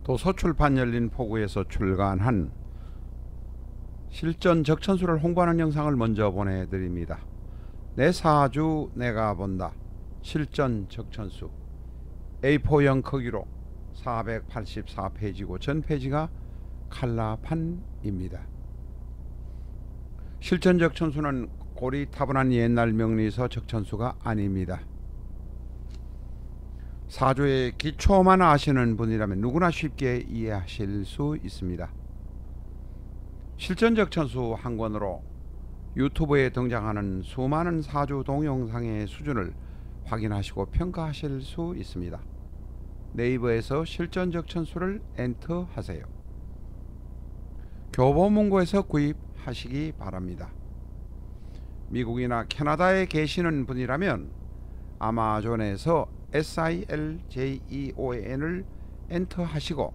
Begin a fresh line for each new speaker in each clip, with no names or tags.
도서출판 열린 포구에서 출간한 실전 적천수를 홍보하는 영상을 먼저 보내드립니다. 내 사주 내가 본다. 실전 적천수 A4형 크기로 484페이지고 전 페이지가 칼라판입니다. 실전 적천수는 고리타분한 옛날 명리서 적천수가 아닙니다. 사주의 기초만 아시는 분이라면 누구나 쉽게 이해하실 수 있습니다. 실전 적천수 한 권으로 유튜브에 등장하는 수많은 사주 동영상의 수준을 확인하시고 평가하실 수 있습니다. 네이버에서 실전 적천수를 엔터하세요. 교보문고에서 구입하시기 바랍니다. 미국이나 캐나다에 계시는 분이라면 아마존에서 SILJEON을 엔터하시고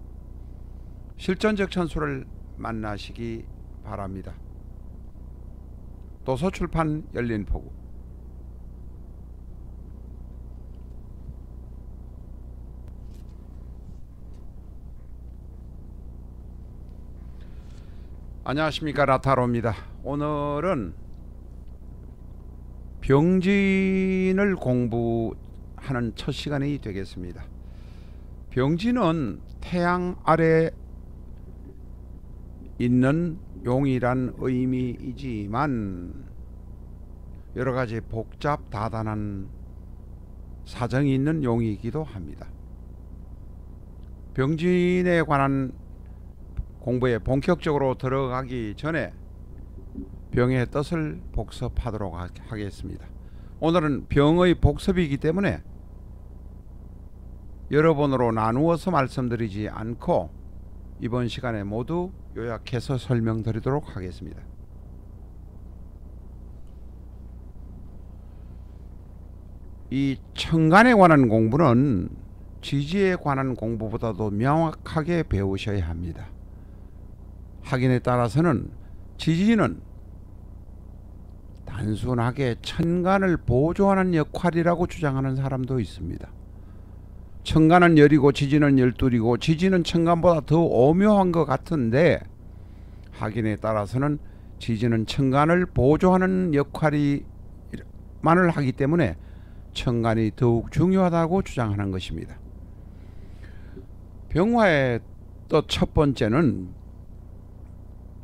실전 적천수를 만나시기 바랍니다. 도서출판 열린 포구. 안녕하십니까, 라타로입니다. 오늘은 병진을 공부하는 첫 시간이 되겠습니다. 병진은 태양 아래 있는 용이란 의미이지만 여러가지 복잡 다단한 사정이 있는 용이기도 합니다. 병진에 관한 공부에 본격적으로 들어가기 전에 병의 뜻을 복습하도록 하겠습니다. 오늘은 병의 복습이기 때문에 여러 번으로 나누어서 말씀드리지 않고 이번 시간에 모두 요약해서 설명드리도록 하겠습니다. 이 천간에 관한 공부는 지지에 관한 공부보다도 명확하게 배우셔야 합니다. 확인에 따라서는 지지는 단순하게 천간을 보조하는 역할이라고 주장하는 사람도 있습니다. 천간은 열이고 지지는 열둘이고 지지는 천간보다 더 오묘한 것 같은데 확인에 따라서는 지지는 천간을 보조하는 역할만을 하기 때문에 천간이 더욱 중요하다고 주장하는 것입니다. 병화의 또 첫 번째는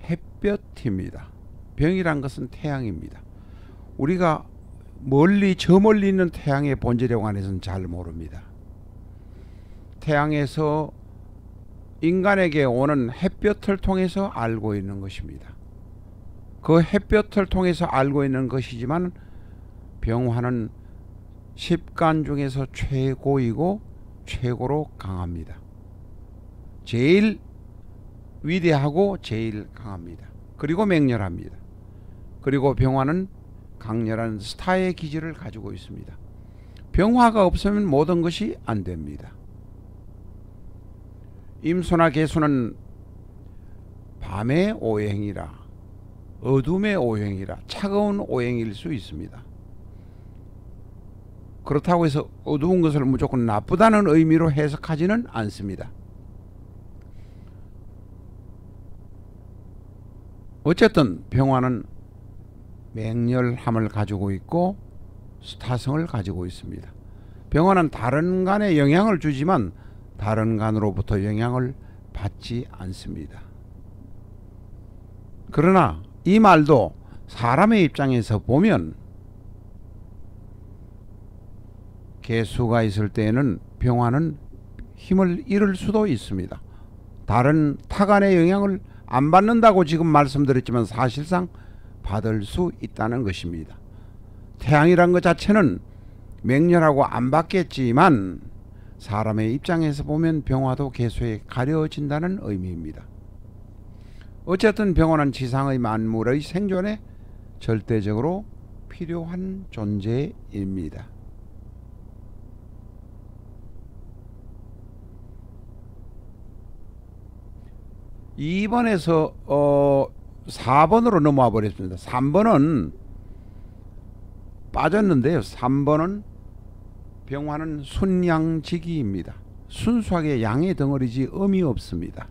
햇볕입니다. 병이란 것은 태양입니다. 우리가 저 멀리 있는 태양의 본질에 관해서는 잘 모릅니다. 태양에서 인간에게 오는 햇볕을 통해서 알고 있는 것입니다. 그 햇볕을 통해서 알고 있는 것이지만 병화는 10간 중에서 최고이고 최고로 강합니다. 제일 위대하고 제일 강합니다. 그리고 맹렬합니다. 그리고 병화는 강렬한 스타의 기질을 가지고 있습니다. 병화가 없으면 모든 것이 안 됩니다. 임수나 개수는 밤의 오행이라, 어둠의 오행이라, 차가운 오행일 수 있습니다. 그렇다고 해서 어두운 것을 무조건 나쁘다는 의미로 해석하지는 않습니다. 어쨌든 병화는 맹렬함을 가지고 있고 스타성을 가지고 있습니다. 병화는 다른 간에 영향을 주지만 다른 간으로부터 영향을 받지 않습니다. 그러나 이 말도 사람의 입장에서 보면 개수가 있을 때에는 병화는 힘을 잃을 수도 있습니다. 다른 타간의 영향을 안 받는다고 지금 말씀드렸지만 사실상 받을 수 있다는 것입니다. 태양이란 것 자체는 맹렬하고 안 받겠지만 사람의 입장에서 보면 병화도 개수에 가려진다는 의미입니다. 어쨌든 병화는 지상의 만물의 생존에 절대적으로 필요한 존재입니다. (2번에서) 4번으로 넘어와 버렸습니다. 3번은 빠졌는데요. 3번은 병화는 순양지기입니다. 순수하게 양의 덩어리지 음이 없습니다.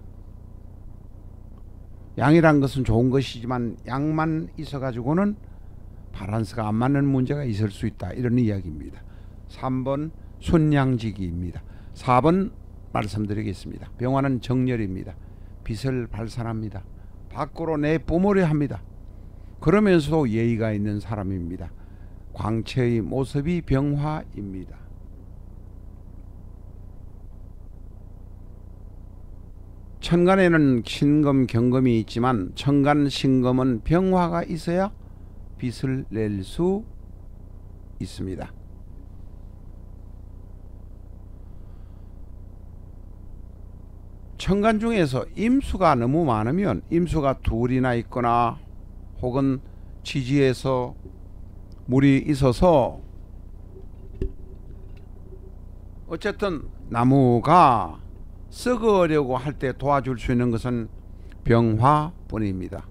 양이란 것은 좋은 것이지만 양만 있어가지고는 바란스가 안 맞는 문제가 있을 수 있다, 이런 이야기입니다. 3번 순양지기입니다. 4번 말씀드리겠습니다. 병화는 정렬입니다. 빛을 발산합니다. 밖으로 내뿜으려 합니다. 그러면서도 예의가 있는 사람입니다. 광채의 모습이 병화입니다. 천간에는 신금, 경금이 있지만 천간, 신금은 병화가 있어야 빛을 낼 수 있습니다. 천간 중에서 임수가 너무 많으면, 임수가 둘이나 있거나 혹은 지지에서 물이 있어서 어쨌든 나무가 썩으려고 할 때 도와줄 수 있는 것은 병화뿐입니다.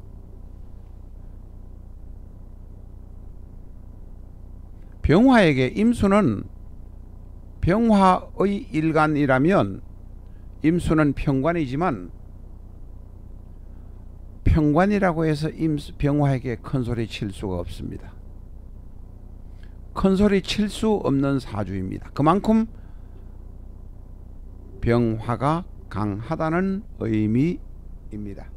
병화에게 임수는 병화의 일간이라면 임수는 평관이지만, 평관이라고 해서 병화에게 큰소리 칠 수가 없습니다. 큰소리 칠 수 없는 사주입니다. 그만큼 병화가 강하다는 의미입니다.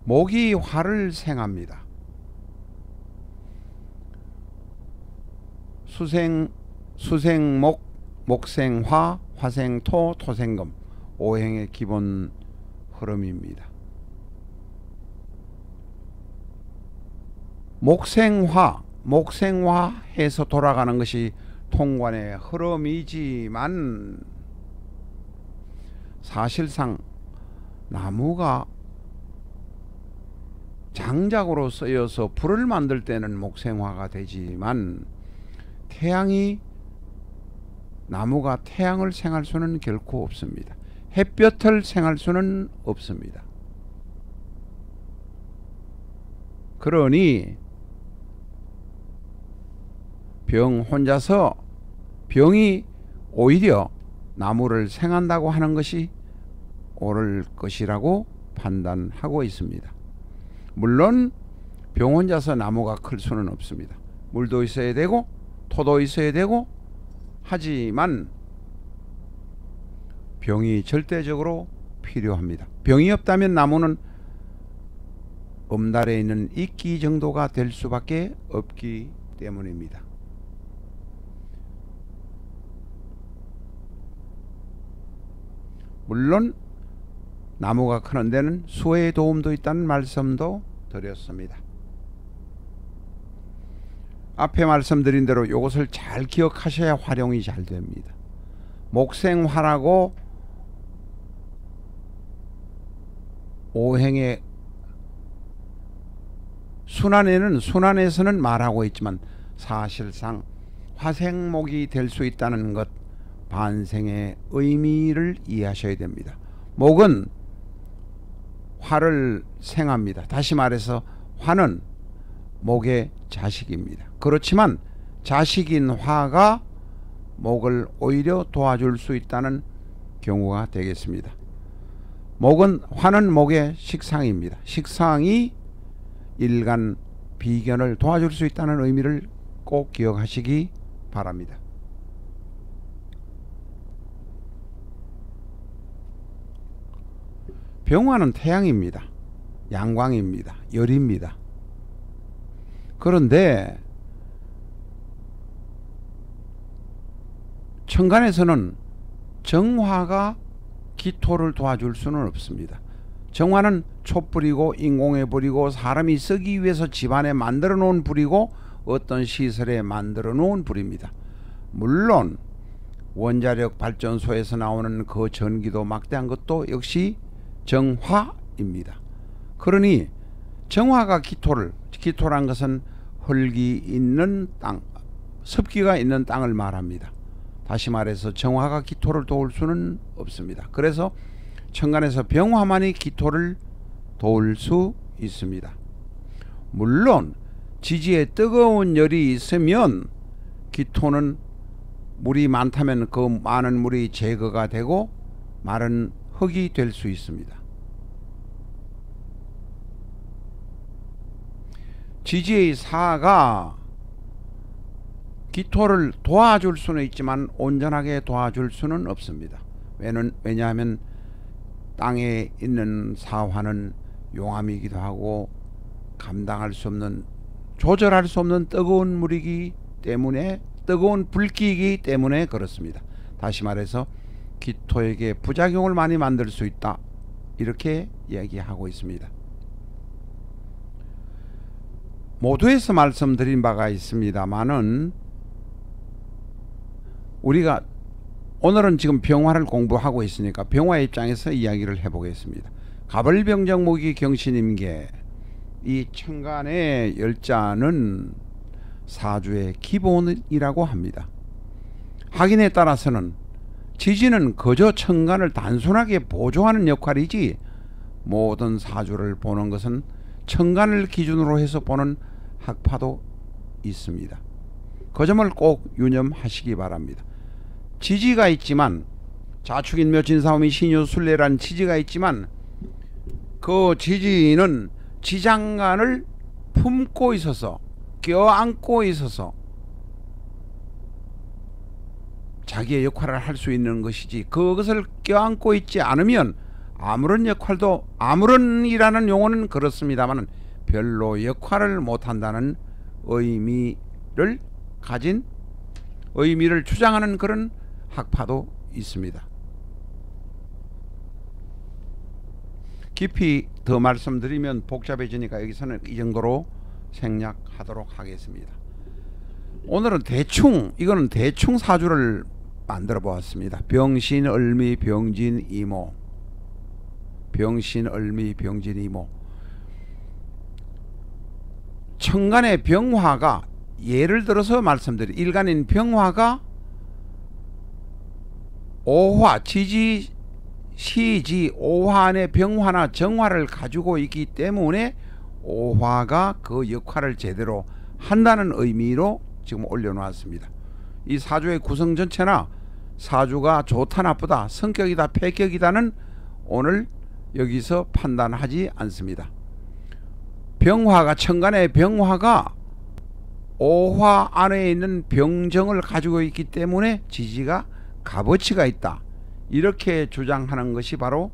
목이 화를 생합니다. 수생목, 목생화, 화생토, 토생금, 오행의 기본 흐름입니다. 목생화해서 돌아가는 것이 통관의 흐름이지만, 사실상 나무가 장작으로 쓰여서 불을 만들 때는 목생화가 되지만, 나무가 태양을 생할 수는 결코 없습니다. 햇볕을 생할 수는 없습니다. 그러니 혼자서 병이 오히려 나무를 생한다고 하는 것이 옳을 것이라고 판단하고 있습니다. 물론 병 혼자서 나무가 클 수는 없습니다. 물도 있어야 되고 토도 있어야 되고 하지만 병이 절대적으로 필요합니다. 병이 없다면 나무는 엄달에 있는 이끼 정도가 될 수밖에 없기 때문입니다. 물론 나무가 크는 데는 수의 도움도 있다는 말씀도 드렸습니다. 앞에 말씀드린 대로 이것을 잘 기억하셔야 활용이 잘 됩니다. 목생화라고 오행의 순환에서는 말하고 있지만 사실상 화생목이 될 수 있다는 것, 반생의 의미를 이해하셔야 됩니다. 목은 화를 생합니다. 다시 말해서 화는 목의 자식입니다. 그렇지만 자식인 화가 목을 오히려 도와줄 수 있다는 경우가 되겠습니다. 화는 목의 식상입니다. 식상이 일간 비견을 도와줄 수 있다는 의미를 꼭 기억하시기 바랍니다. 병화는 태양입니다. 양광입니다. 열입니다. 그런데 천간에서는 정화가 기토를 도와줄 수는 없습니다. 정화는 촛불이고 인공의 불이고 사람이 쓰기 위해서 집안에 만들어 놓은 불이고 어떤 시설에 만들어 놓은 불입니다. 물론 원자력 발전소에서 나오는 그 전기도 막대한 것도 역시 정화입니다. 그러니 정화가 기토란 것은 흙이 있는 땅, 습기가 있는 땅을 말합니다. 다시 말해서 정화가 기토를 도울 수는 없습니다. 그래서 천간에서 병화만이 기토를 도울 수 있습니다. 물론 지지에 뜨거운 열이 있으면 기토는 물이 많다면 그 많은 물이 제거가 되고 마른 흙이 될 수 있습니다. 지지의 사가 기토를 도와줄 수는 있지만 온전하게 도와줄 수는 없습니다. 왜냐하면 땅에 있는 사화는 용암이기도 하고 감당할 수 없는, 조절할 수 없는 뜨거운 물이기 때문에, 뜨거운 불기이기 때문에 그렇습니다. 다시 말해서 기토에게 부작용을 많이 만들 수 있다, 이렇게 이야기하고 있습니다. 모두에서 말씀드린 바가 있습니다만은 우리가 오늘은 지금 병화를 공부하고 있으니까 병화 입장에서 이야기를 해보겠습니다. 가벌병정목이 경신임계, 이 천간의 열자는 사주의 기본이라고 합니다. 확인에 따라서는 지지는 그저 천간을 단순하게 보조하는 역할이지 모든 사주를 보는 것은 천간을 기준으로 해서 보는 학파도 있습니다. 그 점을 꼭 유념하시기 바랍니다. 지지가 있지만, 자축인묘 진사오미 신유 순례란 지지가 있지만 그 지지는 지장간을 품고 있어서, 껴안고 있어서 자기의 역할을 할 수 있는 것이지, 그것을 껴안고 있지 않으면 아무런 역할도, 아무런이라는 용어는 그렇습니다만 별로 역할을 못한다는 의미를 가진, 의미를 주장하는 그런 학파도 있습니다. 깊이 더 말씀드리면 복잡해지니까 여기서는 이 정도로 생략하도록 하겠습니다. 오늘은 대충, 이거는 대충 사주를 만들어 보았습니다. 병신, 을미, 병진, 이모. 병신, 을미, 병진, 이모. 천간의 병화가, 예를 들어서 말씀드린 일간인 병화가 오화, 지지, 시지, 오화 안에 병화나 정화를 가지고 있기 때문에 오화가 그 역할을 제대로 한다는 의미로 지금 올려놓았습니다. 이 사주의 구성 전체나 사주가 좋다 나쁘다, 성격이다 패격이다는 오늘 여기서 판단하지 않습니다. 병화가, 천간의 병화가 오화 안에 있는 병정을 가지고 있기 때문에 지지가 값어치가 있다, 이렇게 주장하는 것이 바로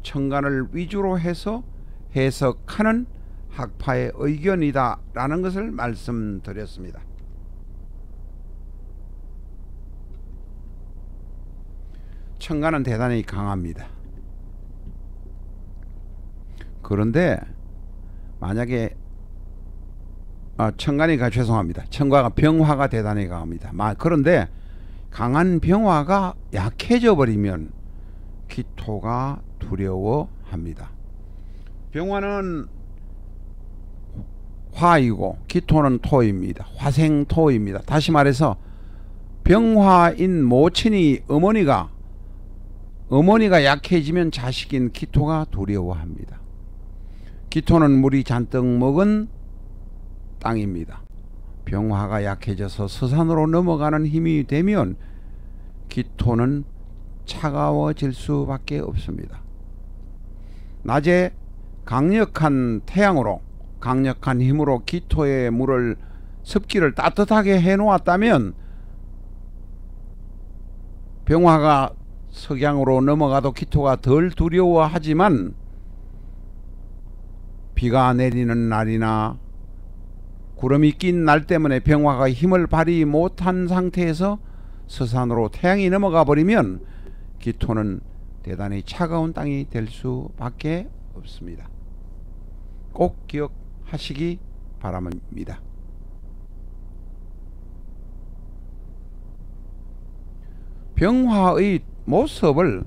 천간을 위주로 해서 해석하는 학파의 의견이다 라는 것을 말씀드렸습니다. 천간은 대단히 강합니다. 그런데 만약에 죄송합니다. 천가가, 병화가 대단히 강합니다. 그런데 강한 병화가 약해져 버리면 기토가 두려워합니다. 병화는 화이고 기토는 토입니다. 화생토입니다. 다시 말해서 병화인 모친이, 어머니가 약해지면 자식인 기토가 두려워합니다. 기토는 물이 잔뜩 먹은 땅입니다. 병화가 약해져서 서산으로 넘어가는 힘이 되면 기토는 차가워질 수밖에 없습니다. 낮에 강력한 태양으로, 강력한 힘으로 기토의 물을, 습기를 따뜻하게 해 놓았다면 병화가 석양으로 넘어가도 기토가 덜 두려워하지만 비가 내리는 날이나 구름이 낀 날 때문에 병화가 힘을 발휘 못한 상태에서 서산으로 태양이 넘어가 버리면 기토는 대단히 차가운 땅이 될 수밖에 없습니다. 꼭 기억하시기 바랍니다. 병화의 모습을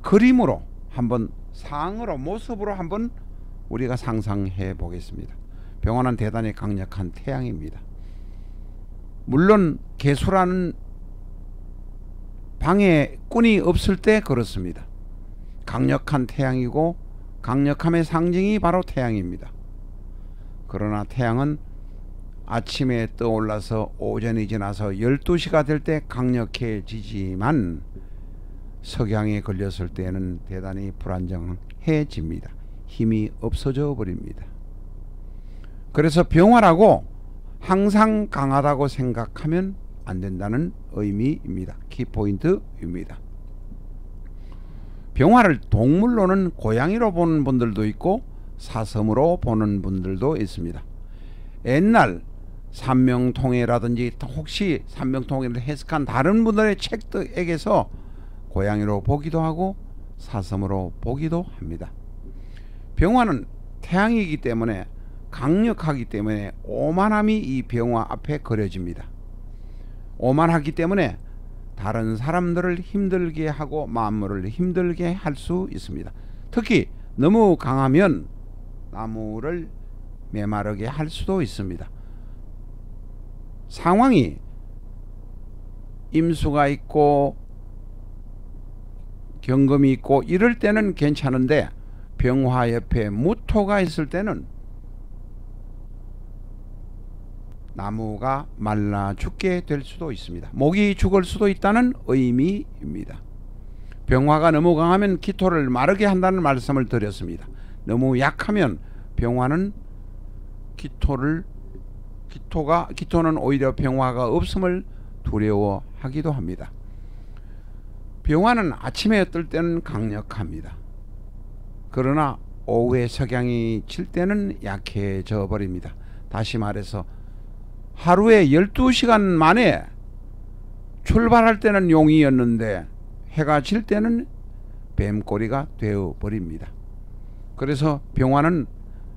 그림으로 한번, 상으로, 모습으로 한번 우리가 상상해 보겠습니다. 병화는 대단히 강력한 태양입니다. 물론 개수라는 방에 꾼이 없을 때 그렇습니다. 강력한 태양이고 강력함의 상징이 바로 태양입니다. 그러나 태양은 아침에 떠올라서 오전이 지나서 12시가 될 때 강력해지지만 석양에 걸렸을 때는 대단히 불안정해집니다. 힘이 없어져 버립니다. 그래서 병화라고 항상 강하다고 생각하면 안 된다는 의미입니다. 키포인트입니다. 병화를 동물로는 고양이로 보는 분들도 있고 사슴으로 보는 분들도 있습니다. 옛날 삼명통해라든지 혹시 삼명통해를 해석한 다른 분들의 책들에게서 고양이로 보기도 하고 사슴으로 보기도 합니다. 병화는 태양이기 때문에 강력하기 때문에 오만함이 이 병화 앞에 그려집니다. 오만하기 때문에 다른 사람들을 힘들게 하고 만물을 힘들게 할 수 있습니다. 특히 너무 강하면 나무를 메마르게 할 수도 있습니다. 상황이 임수가 있고 경금이 있고 이럴 때는 괜찮은데 병화 옆에 무토가 있을 때는 나무가 말라 죽게 될 수도 있습니다. 목이 죽을 수도 있다는 의미입니다. 병화가 너무 강하면 기토를 마르게 한다는 말씀을 드렸습니다. 너무 약하면 병화는 기토는 오히려 병화가 없음을 두려워하기도 합니다. 병화는 아침에 뜰 때는 강력합니다. 그러나 오후에 석양이 칠 때는 약해져 버립니다. 다시 말해서 하루에 12시간 만에 출발할 때는 용이었는데 해가 질 때는 뱀꼬리가 되어 버립니다. 그래서 병화는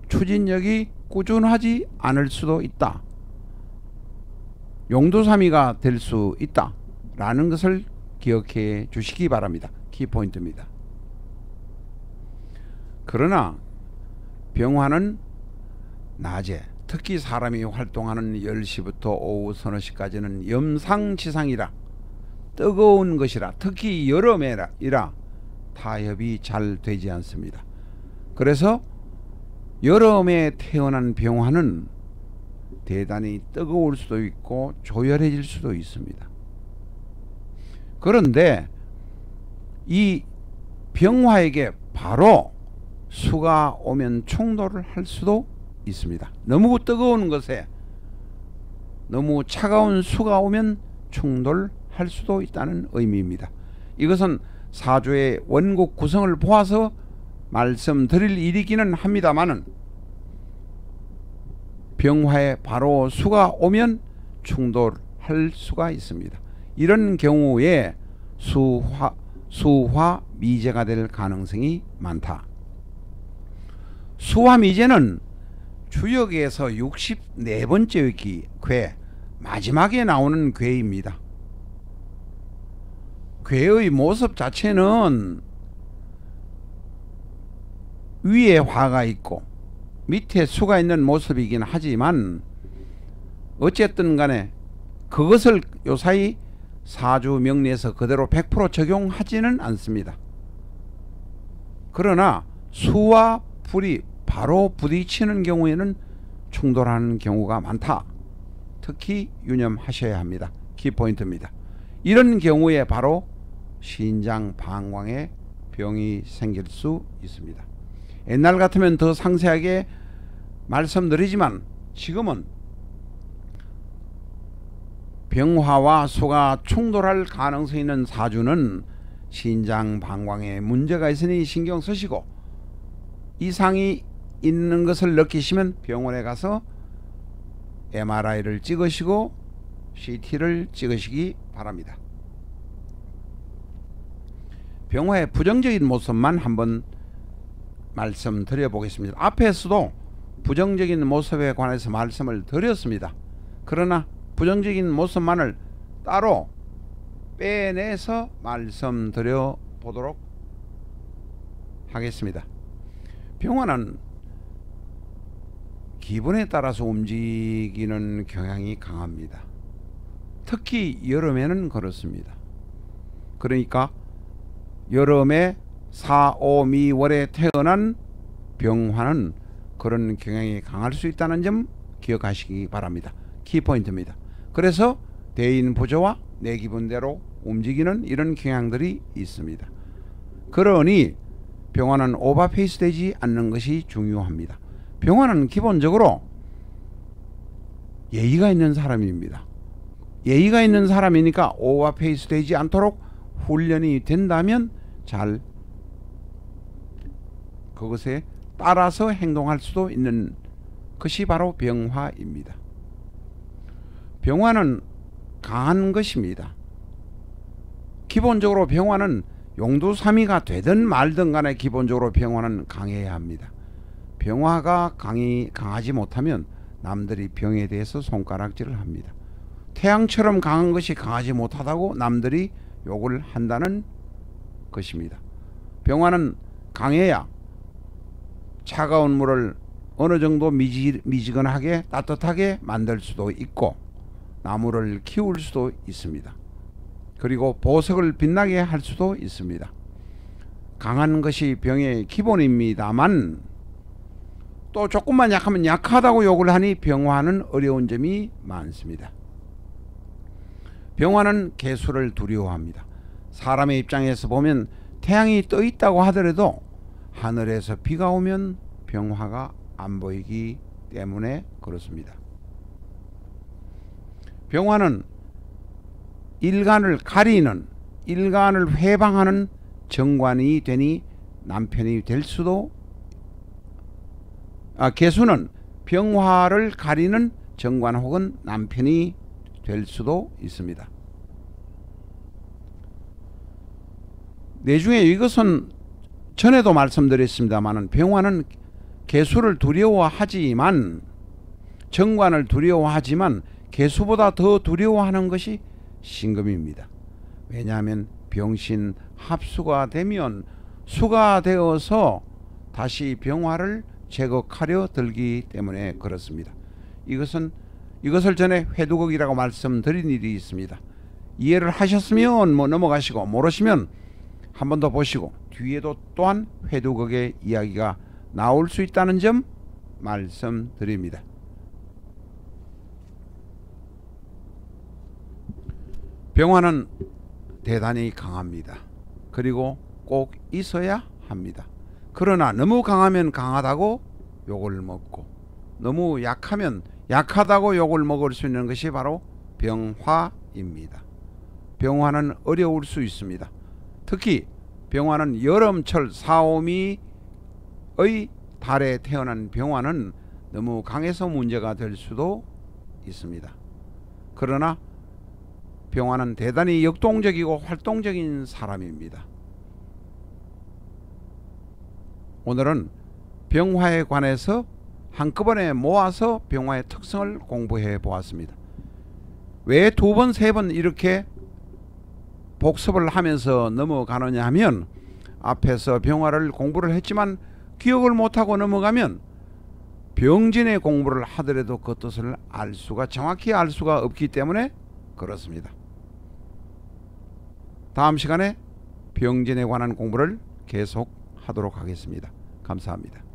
추진력이 꾸준하지 않을 수도 있다. 용두사미가 될 수 있다 라는 것을 기억해 주시기 바랍니다. 키포인트입니다. 그러나 병화는 낮에 특히 사람이 활동하는 10시부터 오후 서너 시까지는 염상지상이라 뜨거운 것이라 특히 여름이라 타협이 잘 되지 않습니다. 그래서 여름에 태어난 병화는 대단히 뜨거울 수도 있고 조열해질 수도 있습니다. 그런데 이 병화에게 바로 수가 오면 충돌을 할 수도 있습니다. 너무 뜨거운 것에 너무 차가운 수가 오면 충돌할 수도 있다는 의미입니다. 이것은 사주의 원국 구성을 보아서 말씀드릴 일이기는 합니다만은 병화에 바로 수가 오면 충돌할 수가 있습니다. 이런 경우에 수화 미제가 될 가능성이 많다. 수화 미제는 주역에서 64번째 궤 마지막에 나오는 궤입니다. 궤의 모습 자체는 위에 화가 있고 밑에 수가 있는 모습이긴 하지만 어쨌든 간에 그것을 요사이 사주 명리에서 그대로 100% 적용하지는 않습니다. 그러나 수와 불이 바로 부딪히는 경우에는 충돌하는 경우가 많다. 특히 유념하셔야 합니다. 키포인트입니다. 이런 경우에 바로 신장방광에 병이 생길 수 있습니다. 옛날 같으면 더 상세하게 말씀드리지만 지금은 병화와 수가 충돌할 가능성이 있는 사주는 신장방광에 문제가 있으니 신경 쓰시고 이상이 있는 것을 느끼시면 병원에 가서 MRI를 찍으시고 CT를 찍으시기 바랍니다. 병화의 부정적인 모습만 한번 말씀드려 보겠습니다. 앞에서도 부정적인 모습에 관해서 말씀을 드렸습니다. 그러나 부정적인 모습만을 따로 빼내서 말씀드려 보도록 하겠습니다. 병화는 기분에 따라서 움직이는 경향이 강합니다. 특히 여름에는 그렇습니다. 그러니까 여름에 4, 5, 미월에 태어난 병화는 그런 경향이 강할 수 있다는 점 기억하시기 바랍니다. 키포인트입니다. 그래서 대인 보조와 내 기분대로 움직이는 이런 경향들이 있습니다. 그러니 병화는 오버페이스 되지 않는 것이 중요합니다. 병화는 기본적으로 예의가 있는 사람입니다. 예의가 있는 사람이니까 오버페이스 되지 않도록 훈련이 된다면 잘 그것에 따라서 행동할 수도 있는 것이 바로 병화입니다. 병화는 강한 것입니다. 기본적으로 병화는 용두삼이가 되든 말든 간에 기본적으로 병화는 강해야 합니다. 병화가 강하지 못하면 남들이 병에 대해서 손가락질을 합니다. 태양처럼 강한 것이 강하지 못하다고 남들이 욕을 한다는 것입니다. 병화는 강해야 차가운 물을 어느 정도 미지근하게 따뜻하게 만들 수도 있고 나무를 키울 수도 있습니다. 그리고 보석을 빛나게 할 수도 있습니다. 강한 것이 병의 기본입니다만 또 조금만 약하면 약하다고 욕을 하니 병화는 어려운 점이 많습니다. 병화는 개수를 두려워합니다. 사람의 입장에서 보면 태양이 떠 있다고 하더라도 하늘에서 비가 오면 병화가 안 보이기 때문에 그렇습니다. 병화는 일간을 가리는, 일간을 회방하는 정관이 되니 남편이 될 수도, 개수는 병화를 가리는 정관 혹은 남편이 될 수도 있습니다. 내중에 이것은 전에도 말씀드렸습니다만 병화는 개수를 두려워하지만 정관을 두려워하지만 개수보다 더 두려워하는 것이 신금입니다. 왜냐하면 병신 합수가 되면 수가 되어서 다시 병화를 제거하려 들기 때문에 그렇습니다. 이것을 전에 회두극이라고 말씀드린 일이 있습니다. 이해를 하셨으면 넘어가시고 모르시면 한 번 더 보시고 뒤에도 또한 회두극의 이야기가 나올 수 있다는 점 말씀드립니다. 병화는 대단히 강합니다. 그리고 꼭 있어야 합니다. 그러나 너무 강하면 강하다고 욕을 먹고 너무 약하면 약하다고 욕을 먹을 수 있는 것이 바로 병화입니다. 병화는 어려울 수 있습니다. 특히 병화는 여름철 사오미의 달에 태어난 병화는 너무 강해서 문제가 될 수도 있습니다. 그러나 병화는 대단히 역동적이고 활동적인 사람입니다. 오늘은 병화에 관해서 한꺼번에 모아서 병화의 특성을 공부해 보았습니다. 왜 두 번, 세 번 이렇게 복습을 하면서 넘어가느냐 하면 앞에서 병화를 공부를 했지만 기억을 못하고 넘어가면 병진의 공부를 하더라도 그 뜻을 정확히 알 수가 없기 때문에 그렇습니다. 다음 시간에 병진에 관한 공부를 계속 하도록 하겠습니다. 감사합니다.